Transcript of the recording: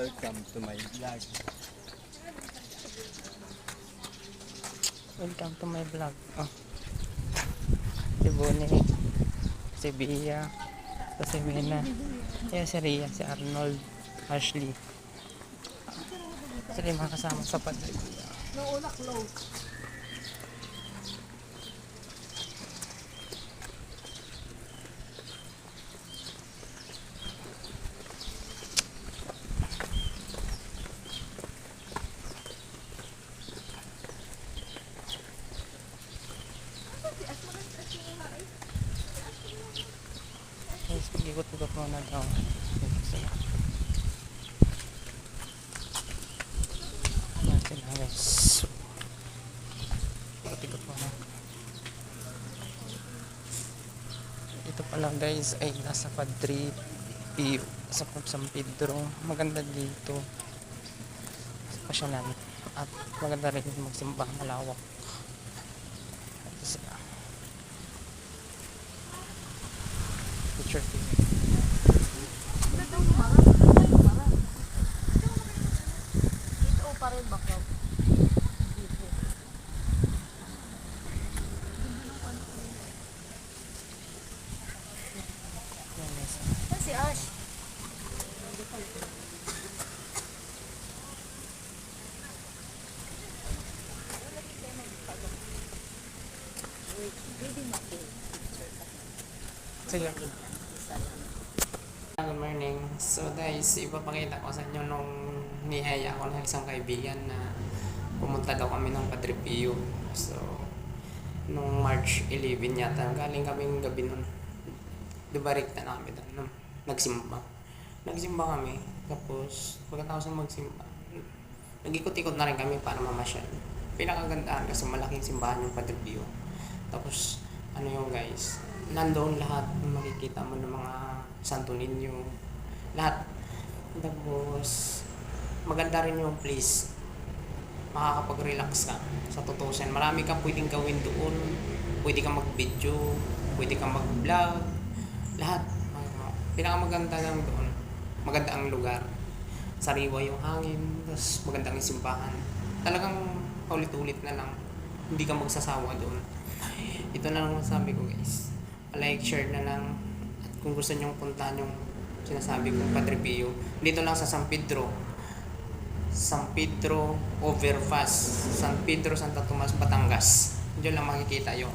Welcome to my vlog. Welcome to my vlog. Oh. Si Bonnie, si Bia, si Mena, si Ria, si Arnold, Ashley. Sila yung mga kasama sa Padre. Guys, pag-ikot-ikot muna daw. Yan sila guys. Ikot-ikot muna. Ito pala guys ay nasa Padre Pio sa San Pedro. Maganda dito sa pasyalan at maganda rin magsimba, malawak. Ito sila. Picture TV. Ito pa rin baka. Yan guys. Si Ash. Sige. Good morning. So guys, ipapakita ko sa inyo nung niyaya ko ng isang kaibigan na pumunta daw kami ng Padre Pio. So, nung March 11 yata, galing kaming gabi nun. Dubarik na kami doon. Nagsimba. Nagsimba kami. Tapos, pagkatapos ng magsimba, nag-ikot-ikot na rin kami para mamasyal. Pinakagandahan kasi malaking simbahan yung Padre Pio. Tapos, ano yung guys, nandoon lahat ng makikita mo ng mga Santo Niño, lahat. Tapos, maganda rin yung place. Makakapag-relax ka sa tutusin. Marami kang pwedeng gawin doon. Pwede kang mag-video, pwede kang mag-vlog, lahat. Pinakamaganda lang doon. Maganda ang lugar. Sariwa yung hangin, tapos maganda ang simbahan. Talagang ulit-ulit na lang. Hindi ka magsasawa doon. Ito na lang masabi ko guys. Like, share na lang. At kung gusto nyong puntahan yung sinasabi kong Padre Pio, dito lang sa San Pedro. San Pedro Overpass. San Pedro, Santa Tomas, Batangas. Diyan lang makikita yun.